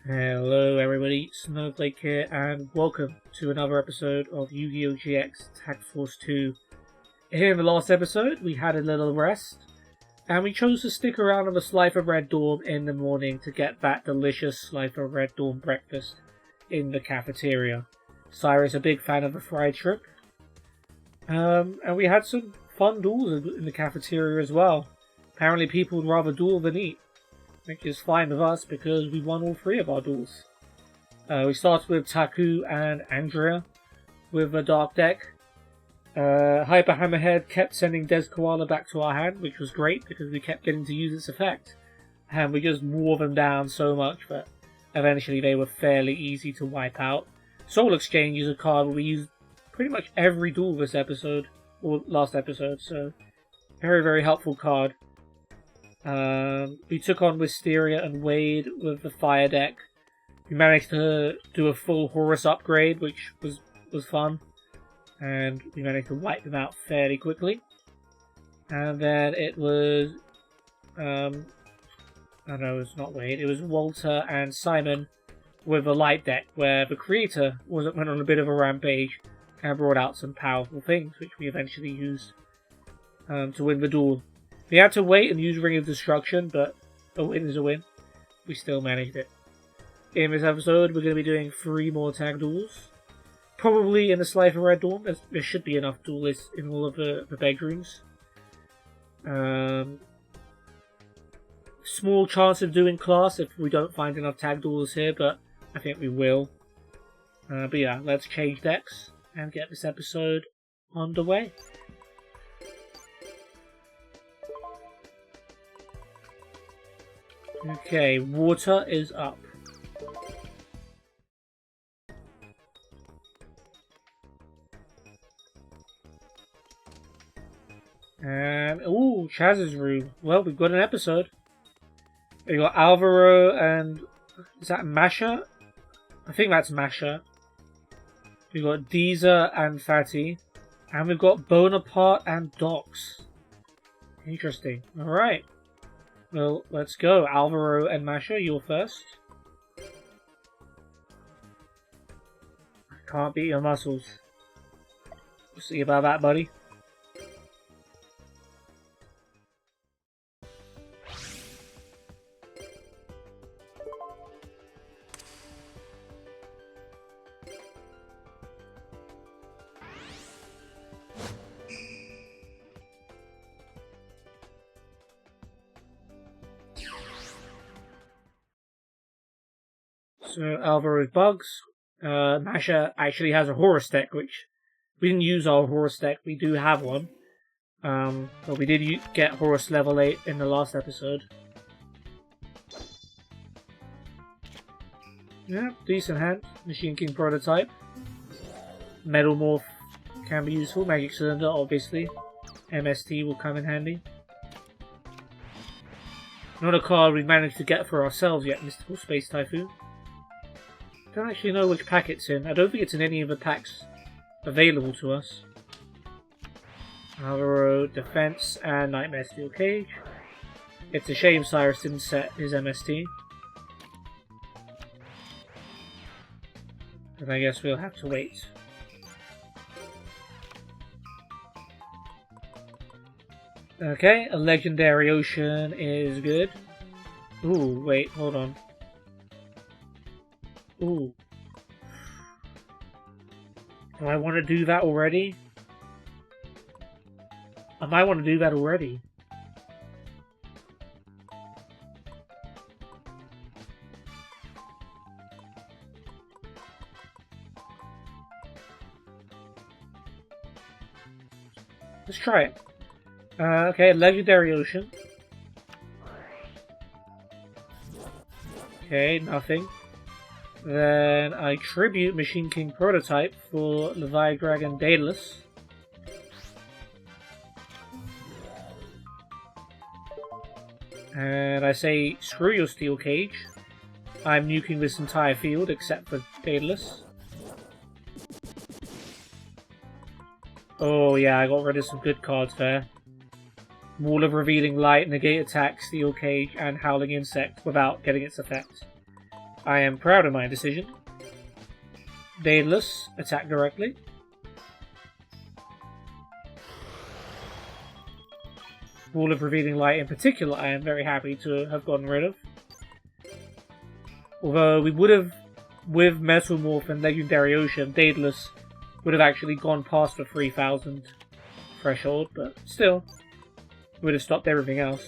Hello everybody, Snowflake here, and welcome to another episode of Yu-Gi-Oh! GX Tag Force 2. Here in the last episode, we had a little rest, and we chose to stick around on the Slice of Red Dawn in the morning to get that delicious Slice of Red Dawn breakfast in the cafeteria. Cyrus a big fan of the fried shrimp, and we had some fun duels in the cafeteria as well. Apparently people would rather duel than eat, which is fine with us because we won all three of our duels. We started with Taku and Andrea with a dark deck. Hyper Hammerhead kept sending Des Koala back to our hand, which was great because we kept getting to use its effect. And we just wore them down so much that eventually they were fairly easy to wipe out. Soul Exchange is a card we used pretty much every duel this episode, or last episode, so very, very helpful card. We took on Wisteria and Wade with the fire deck. We managed to do a full Horus upgrade, which was fun. And we managed to wipe them out fairly quickly. And then it was... oh no, it's not Wade. It was Walter and Simon with a light deck, where the creator went on a bit of a rampage and brought out some powerful things, which we eventually used to win the duel. We had to wait and use Ring of Destruction, but a win is a win. We still managed it. In this episode, we're going to be doing 3 more tag duels. Probably in the Slice of Red Dawn. There should be enough duelists in all of the bedrooms. Small chance of doing class if we don't find enough tag duels here, but I think we will. But yeah, let's change decks and get this episode underway. Okay, water is up. And, ooh, Chaz's room. Well, we've got an episode. We got Alvaro and... is that Masha? I think that's Masha. We've got Deezer and Fatty. And we've got Bonaparte and Docs. Interesting. Alright. Well, let's go. Alvaro and Masha, you're first. Can't beat your muscles. We'll see about that, buddy. So Alvaro's bugs. Masha actually has a Horus deck, which we didn't use our Horus deck. We do have one, but we did get Horus level 8 in the last episode. Yeah, decent hand. Machine King prototype. Metal Morph can be useful. Magic Cylinder, obviously. MST will come in handy. Not a card we managed to get for ourselves yet, Mystical Space Typhoon. Don't actually know which pack it's in. I don't think it's in any of the packs available to us. Alvaro, Defense, and Nightmare Steel Cage. It's a shame Cyrus didn't set his MST. But I guess we'll have to wait. Okay, a Legendary Ocean is good. Ooh, wait, hold on. Ooh. Do I want to do that already? I might want to do that already. Let's try it. Okay, Legendary Ocean. Okay, nothing. Then I tribute Machine King prototype for Levia-Dragon Daedalus. And I say, screw your Steel Cage. I'm nuking this entire field except for Daedalus. Oh yeah, I got rid of some good cards there. Wall of Revealing Light, negate attack, Steel Cage, and Howling Insect without getting its effect. I am proud of my decision. Daedalus, attack directly. Wall of Revealing Light in particular, I am very happy to have gotten rid of. Although we would have, with Metal Morph and Legendary Ocean, Daedalus would have actually gone past the 3000 threshold, but still, would have stopped everything else.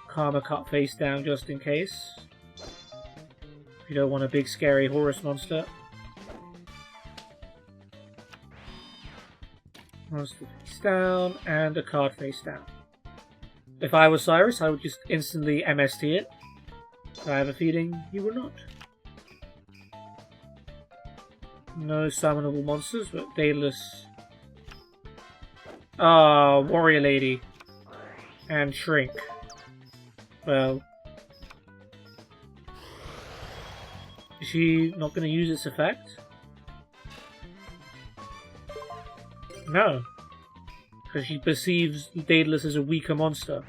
Karma Cut face down just in case. If you don't want a big scary Horus monster. Monster face down, and a card face down. If I was Cyrus, I would just instantly MST it. But I have a feeling you will not. No summonable monsters, but Daedalus. Ah, Warrior Lady. And Shrink. Well. Is she not going to use its effect? No. Because she perceives Daedalus as a weaker monster.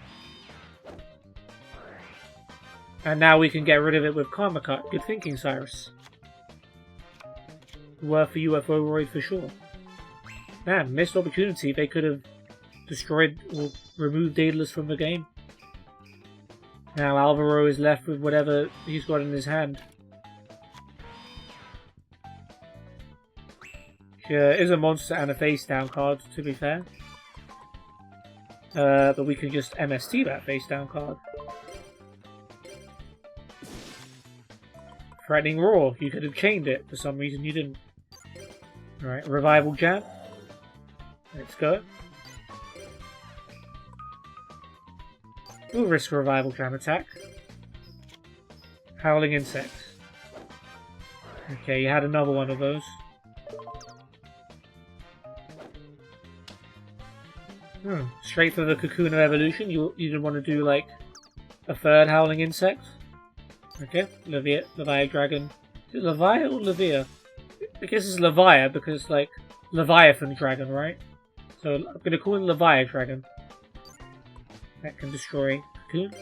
And now we can get rid of it with Karma Cut. Good thinking, Cyrus. Worth a UFO Roid for sure. Man, missed opportunity. They could have destroyed or removed Daedalus from the game. Now Alvaro is left with whatever he's got in his hand. Which is a monster and a face down card, to be fair. But we can just MST that face down card. Threatening Roar. You could have chained it. For some reason you didn't. Alright, Revival Jam. Let's go. We'll risk a Revival Jam attack. Howling Insect. Okay, you had another one of those. Straight for the Cocoon of Evolution. You didn't want to do like a third Howling Insect. Okay, Levia-Dragon. Is it Levia or Levia? I guess it's Levia because like Leviathan Dragon, right? So I'm going to call it Levia-Dragon. That can destroy Cocoon.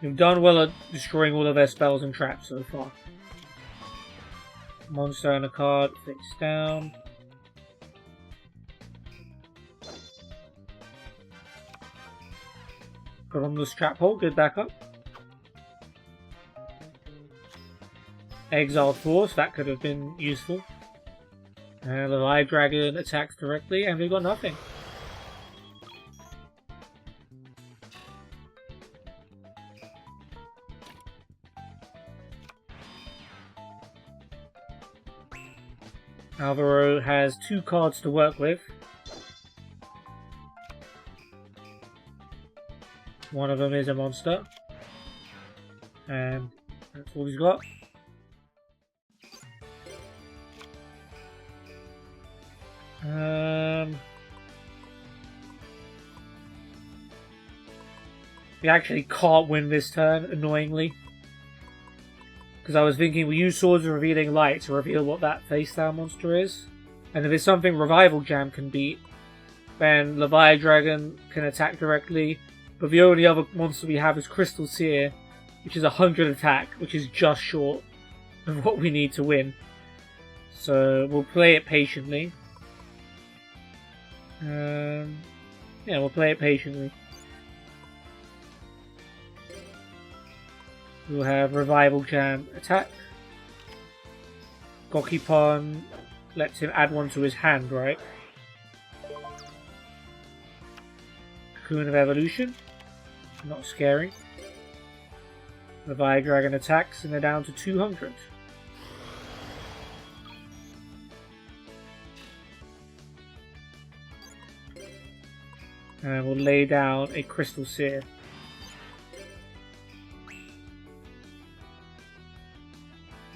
You've done well at destroying all of their spells and traps so far. Monster and a card, face down. Bottomless Trap Hole, good backup. Exiled Force, that could have been useful. And the Levia-Dragon attacks directly, and we've got nothing. Alvaro has 2 cards to work with. One of them is a monster. And that's all he's got. We actually can't win this turn, annoyingly. Because I was thinking we use Swords of Revealing Light to reveal what that face down monster is. And if it's something Revival Jam can beat, then Levia-Dragon can attack directly. But the only other monster we have is Crystal Seer, which is 100 attack, which is just short of what we need to win. So we'll play it patiently. Yeah, we'll play it patiently. We'll have Revival Jam attack. Gokipon lets him add one to his hand, right? Cocoon of Evolution. Not scary. Levia-Dragon attacks and they're down to 200. And we'll lay down a Crystal Seer.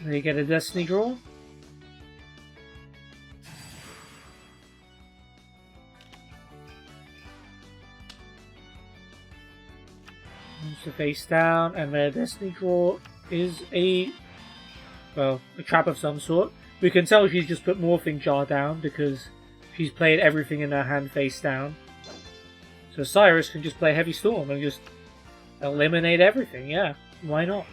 They get a Destiny draw. Monster face down, and their Destiny draw is a trap of some sort. We can tell she's just put Morphing Jar down because she's played everything in her hand face down. So Cyrus can just play Heavy Storm and just eliminate everything, yeah. Why not?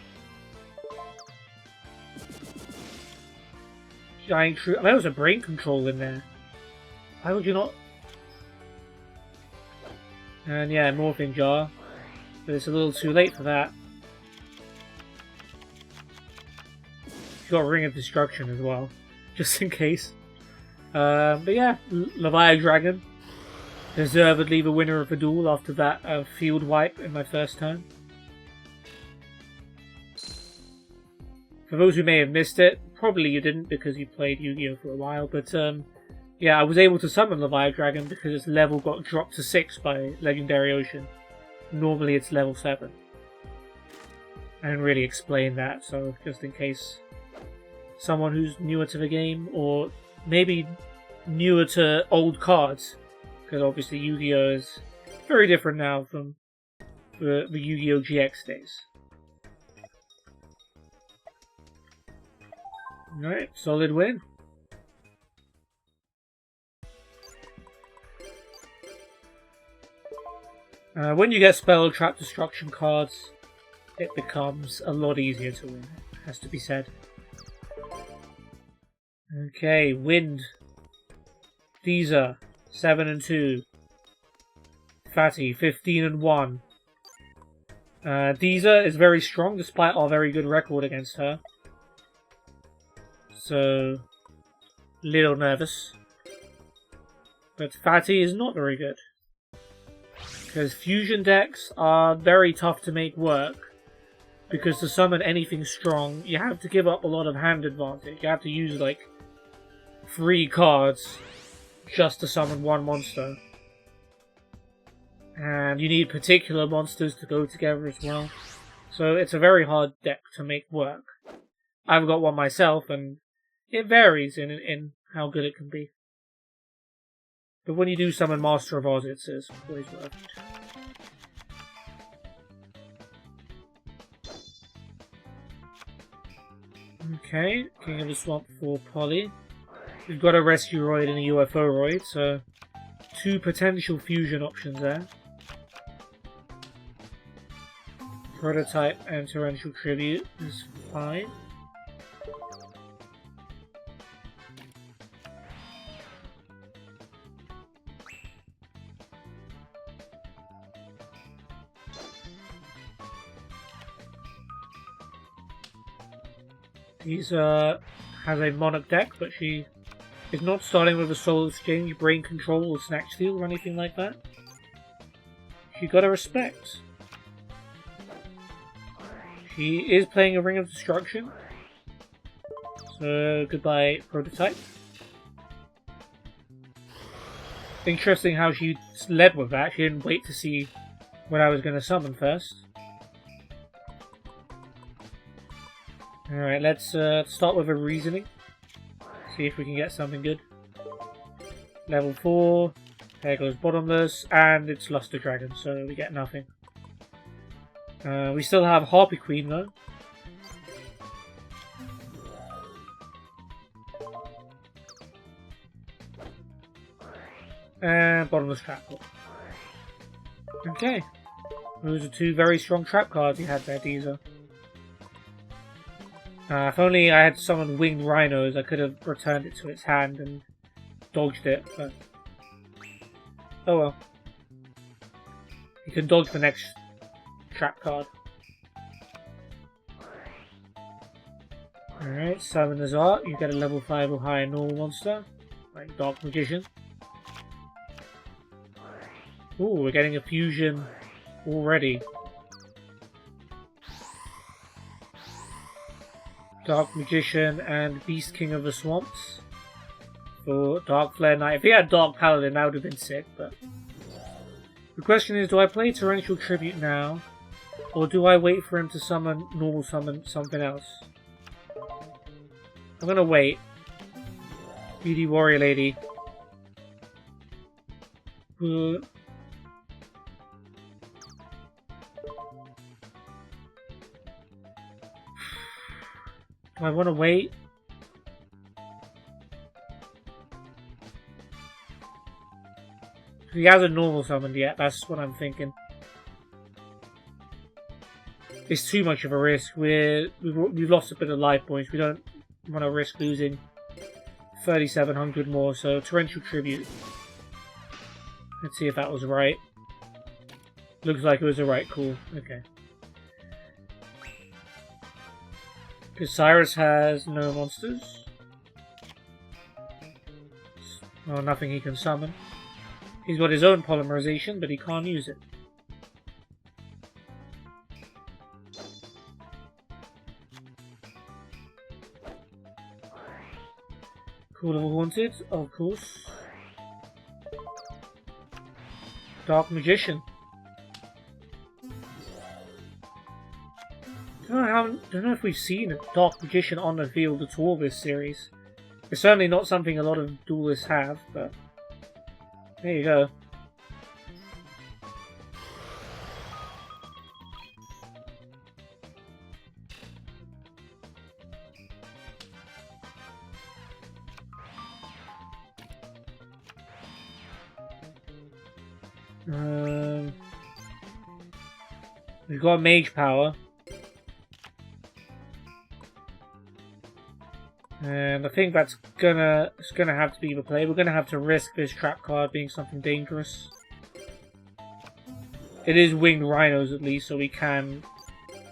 Giant True. There was a Brain Control in there. Why would you not? And yeah, Morphing Jar. But it's a little too late for that. She's got Ring of Destruction as well, just in case. But yeah, Levia-Dragon. Deservedly the winner of the duel after that field wipe in my first turn. For those who may have missed it, probably you didn't because you played Yu-Gi-Oh! For a while, but yeah, I was able to summon Levia-Dragon because its level got dropped to 6 by Legendary Ocean. Normally it's level 7. I didn't really explain that, so just in case someone who's newer to the game, or maybe newer to old cards, because obviously Yu-Gi-Oh! Is very different now from the Yu-Gi-Oh! GX days. Alright, solid win. When you get Spell Trap Destruction cards, it becomes a lot easier to win, has to be said. Okay, Wind. Deezer, 7 and 2. Fatty, 15 and 1. Deezer is very strong despite our very good record against her. So, little nervous. But Fatty is not very good. Because fusion decks are very tough to make work. Because to summon anything strong, you have to give up a lot of hand advantage. You have to use like 3 cards just to summon one monster. And you need particular monsters to go together as well. So it's a very hard deck to make work. I've got one myself and it varies in how good it can be. But when you do summon Master of Oz, it's always worth it. Okay, King of the Swamp for Polly. We've got a Rescueroid and a UFO-roid, so 2 potential fusion options there. Prototype and Torrential Tribute is fine. Has a Monarch deck, but she is not starting with a Soul Exchange, Brain Control, or Snatch Steal, or anything like that. She gotta respect. She is playing a Ring of Destruction. So, goodbye, Prototype. Interesting how she led with that. She didn't wait to see what I was going to summon first. Alright, let's start with a Reasoning. See if we can get something good. Level 4. There goes Bottomless. And it's Luster Dragon, so we get nothing. We still have Harpy Queen though. And Bottomless Trap. Okay. Those are 2 very strong trap cards you had there, Deezer. If only I had summoned Winged Rhinos, I could have returned it to its hand and dodged it, but... oh well. You can dodge the next trap card. Alright, Summoner's Art. You get a level 5 or higher normal monster, like Dark Magician. Ooh, we're getting a fusion already. Dark Magician and Beast King of the Swamps for Dark Flare Knight. If he had Dark Paladin, that would have been sick, but... the question is, do I play Torrential Tribute now, or do I wait for him to normal summon something else? I'm gonna wait. BD Warrior Lady. Do I want to wait? He hasn't normal summoned yet, that's what I'm thinking. It's too much of a risk. We've lost a bit of life points. We don't want to risk losing 3,700 more, so Torrential Tribute. Let's see if that was right. Looks like it was a right call. Okay. Because Cyrus has no monsters. Well, nothing he can summon. He's got his own polymerization, but he can't use it. Call of the Haunted, of course. Dark Magician. Don't know if we've seen a Dark Magician on the field at all this series. It's certainly not something a lot of duelists have, but there you go. We've got Mage Power. And I think that's gonna have to be the play. We're gonna have to risk this trap card being something dangerous. It is Winged Rhinos at least, so we can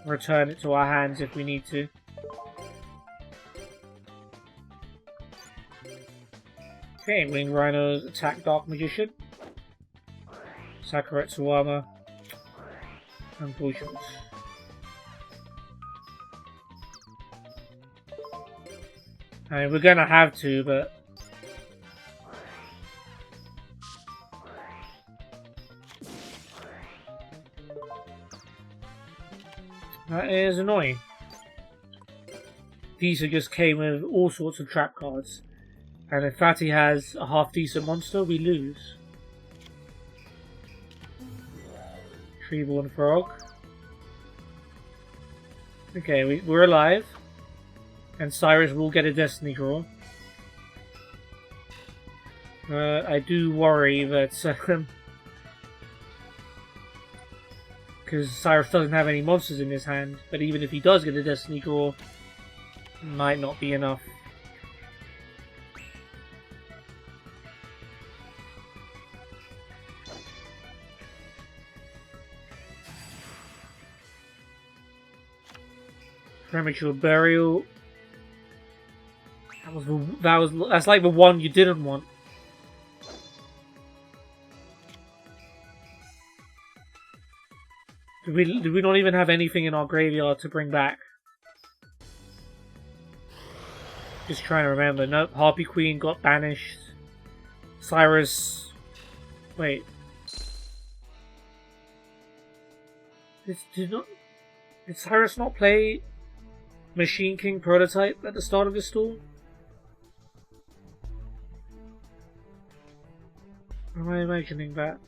return it to our hands if we need to. Okay, Winged Rhinos attack Dark Magician. Sakuretsu Suwama. Unfortunate. I mean, we're gonna have to, but that is annoying. These just came with all sorts of trap cards, and if Fatty has a half-decent monster, we lose. Treeborn Frog. Okay, we're alive. And Cyrus will get a Destiny Draw. I do worry that... because Cyrus doesn't have any monsters in his hand. But even if he does get a Destiny Draw, it might not be enough. Premature Burial. That's like the one you didn't want. Did we not even have anything in our graveyard to bring back? Just trying to remember. Nope, Harpy Queen got banished. Cyrus. Wait. Did Cyrus not play Machine King Prototype at the start of the storm? Or am I imagining that?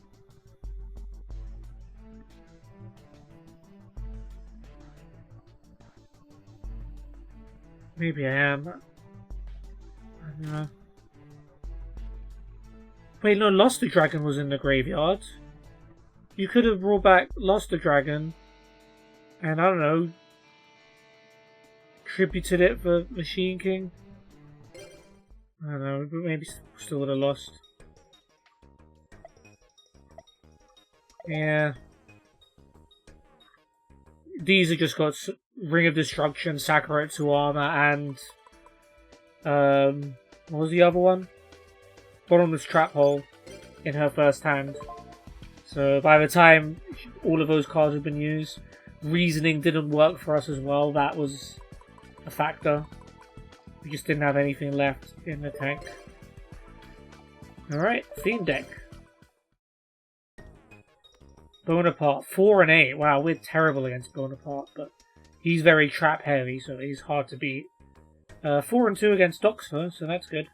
Maybe I am. I don't know. Wait, no, Levia-Dragon was in the graveyard. You could have brought back Levia-Dragon and, I don't know, tributed it for Machine King. I don't know, but maybe still would have lost. Yeah. These have just got Ring of Destruction, Sakuretsu Suwama, and what was the other one? Bottomless Trap Hole in her first hand. So by the time all of those cards have been used, Reasoning didn't work for us as well. That was a factor. We just didn't have anything left in the tank. Alright, Fiend deck. Bonaparte, 4 and 8. Wow, we're terrible against Bonaparte, but he's very trap heavy, so he's hard to beat. 4 and 2 against Doxfer, so that's good.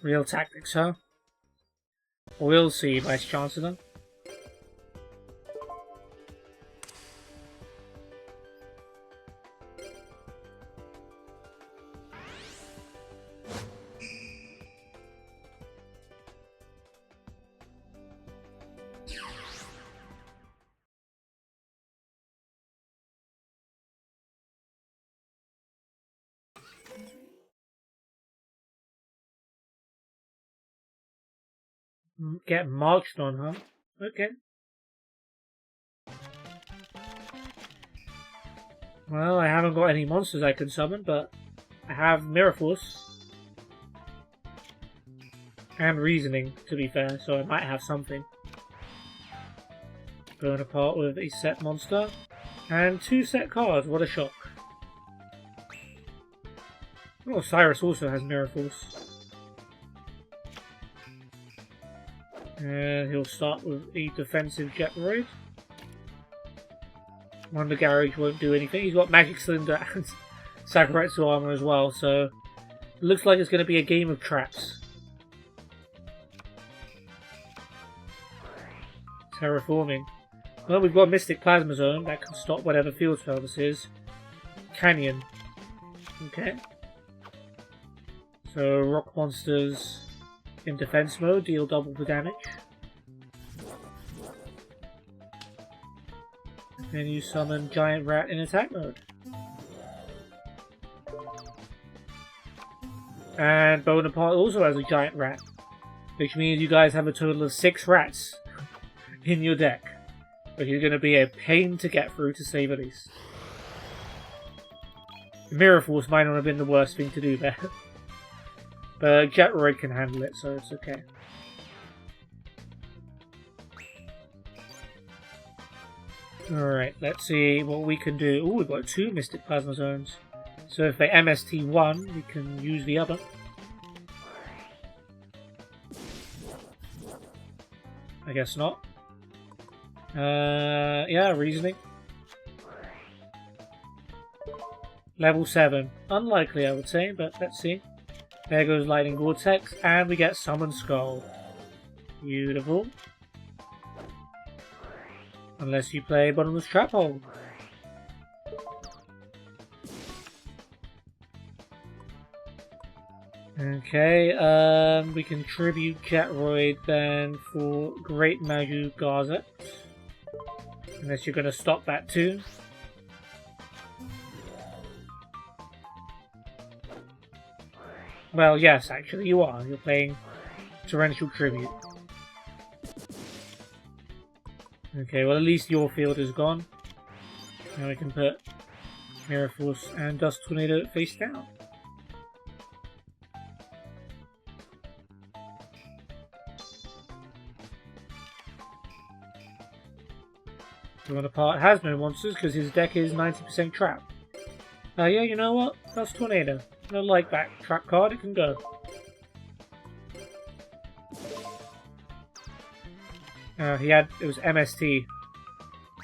Real tactics, huh? We'll see, Vice Chancellor. Get marched on, huh? Okay. Well, I haven't got any monsters I can summon, but I have Mirror Force. And Reasoning, to be fair, so I might have something. Going apart with a set monster. And 2 set cards, what a shock. Oh, Cyrus also has Mirror Force. And he'll start with a defensive Jetroid. Wonder Garage won't do anything. He's got Magic Cylinder and Sakuretsu armor as well, so it looks like it's going to be a game of traps. Terraforming. Well, we've got Mystic Plasma Zone that can stop whatever field spell this is. Canyon. Okay. So rock monsters in defense mode deal double the damage. Then you summon Giant Rat in attack mode. And Bonaparte also has a Giant Rat, which means you guys have a total of 6 rats in your deck, which is going to be a pain to get through, to say the least. Mirror Force might not have been the worst thing to do there. But Jetroid can handle it, so it's okay. Alright, let's see what we can do. Oh, we've got 2 Mystic Plasma Zones. So if they MST one, we can use the other. I guess not. Yeah, Reasoning. Level 7. Unlikely, I would say, but let's see. There goes Lightning Vortex, and we get Summon Skull. Beautiful. Unless you play Bottomless Trap Hole. Okay, we can tribute Jetroid then for Great Maju Gazette. Unless you're going to stop that too. Well, yes, actually you are. You're playing Torrential Tribute. Okay, well at least your field is gone. Now we can put Mirror Force and Dust Tornado face down. Bonaparte has no monsters because his deck is 90% trap. Yeah, you know what? Dust Tornado. I don't like that trap card, it can go. It was MST.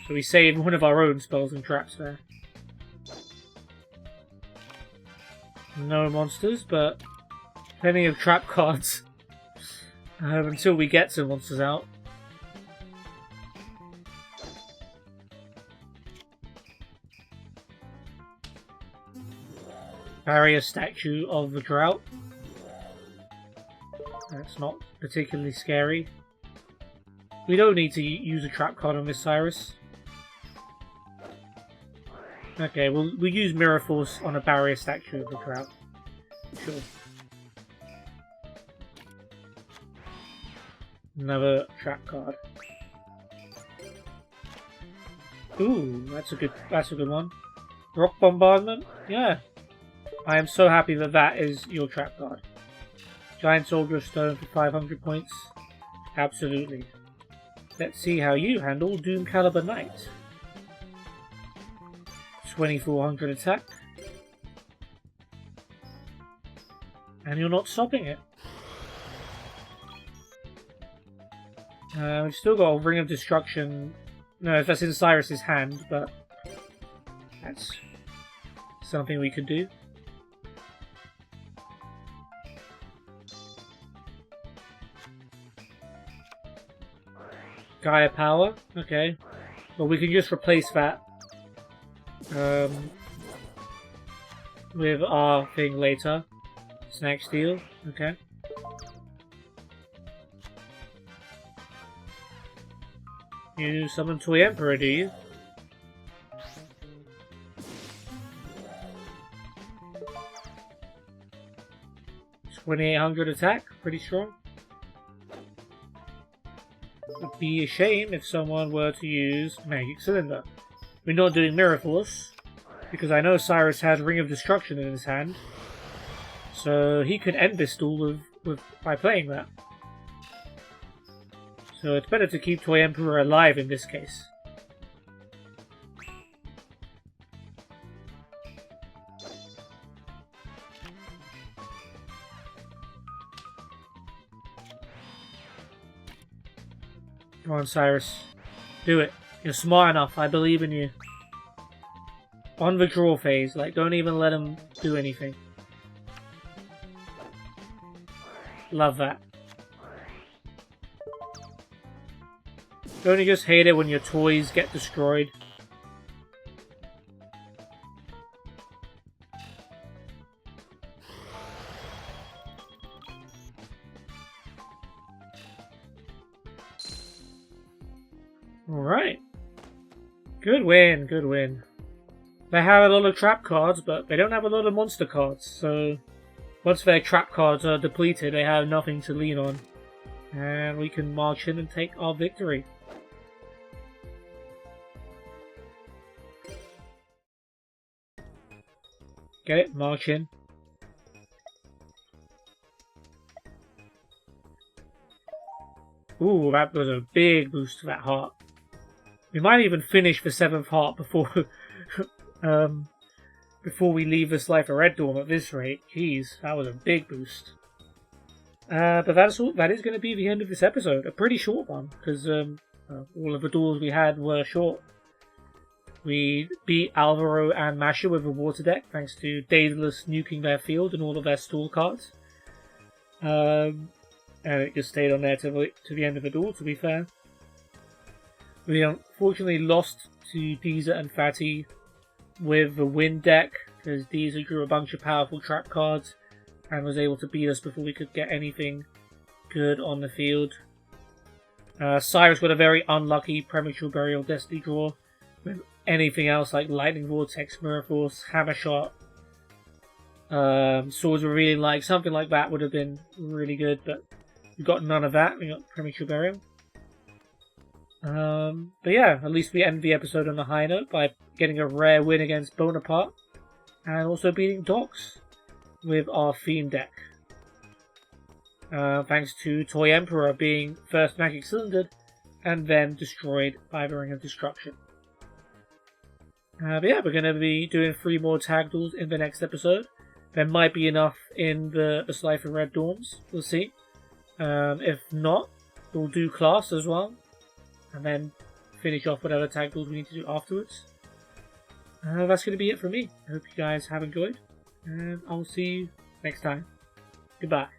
So we saved one of our own spells and traps there. No monsters, but plenty of trap cards. Until we get some monsters out. Barrier Statue of the Drought. That's not particularly scary. We don't need to use a trap card on this Cyrus. Okay, we'll use Mirror Force on a Barrier Statue of the Drought. Sure. Another trap card. Ooh, that's a good one. Rock Bombardment? Yeah. I am so happy that that is your trap card. Giant Soldier of Stone for 500 points. Absolutely. Let's see how you handle Doom Caliber Knight. 2400 attack. And you're not stopping it. We've still got a Ring of Destruction. No, that's in Cyrus's hand, but that's something we could do. Gaia Power, okay. Well, we can just replace that with our thing later. Snack Steel, okay. You summon Toy Emperor, do you? $2,800 attack, pretty strong. be a shame if someone were to use Magic Cylinder. We're not doing Mirror Force, because I know Cyrus has Ring of Destruction in his hand, so he could end this duel by playing that. So it's better to keep Toy Emperor alive in this case. Come on, Cyrus. Do it. You're smart enough. I believe in you. On the draw phase. Like, don't even let him do anything. Love that. Don't you just hate it when your toys get destroyed? Alright. Good win, good win. They have a lot of trap cards, but they don't have a lot of monster cards, so once their trap cards are depleted, they have nothing to lean on. And we can march in and take our victory. Get it? March in. Ooh, that was a big boost to that heart. We might even finish the 7th heart before before we leave this life of Red Dawn at this rate. Jeez, that was a big boost. But that's all. That is going to be the end of this episode. A pretty short one, because all of the duels we had were short. We beat Alvaro and Masha with a water deck, thanks to Daedalus nuking their field and all of their stall cards. And it just stayed on there to the end of the duel, to be fair. We unfortunately lost to Deezer and Fatty with the wind deck, because Deezer drew a bunch of powerful trap cards and was able to beat us before we could get anything good on the field. Cyrus got a very unlucky Premature Burial Destiny draw with anything else like Lightning Vortex, Mirror Force, Hammer Shot, Swords of Revealing Light, something like that would have been really good, but we got none of that. We got Premature Burial. But yeah, at least we end the episode on a high note by getting a rare win against Bonaparte and also beating Docs with our Fiend deck. Thanks to Toy Emperor being first Magic Cylindered and then destroyed by the Ring of Destruction. But yeah, we're going to be doing 3 more tag duels in the next episode. There might be enough in the Slife of Red Dawns, we'll see. If not, we'll do class as well. And then finish off whatever tag duels we need to do afterwards. That's going to be it from me. I hope you guys have enjoyed. And I'll see you next time. Goodbye.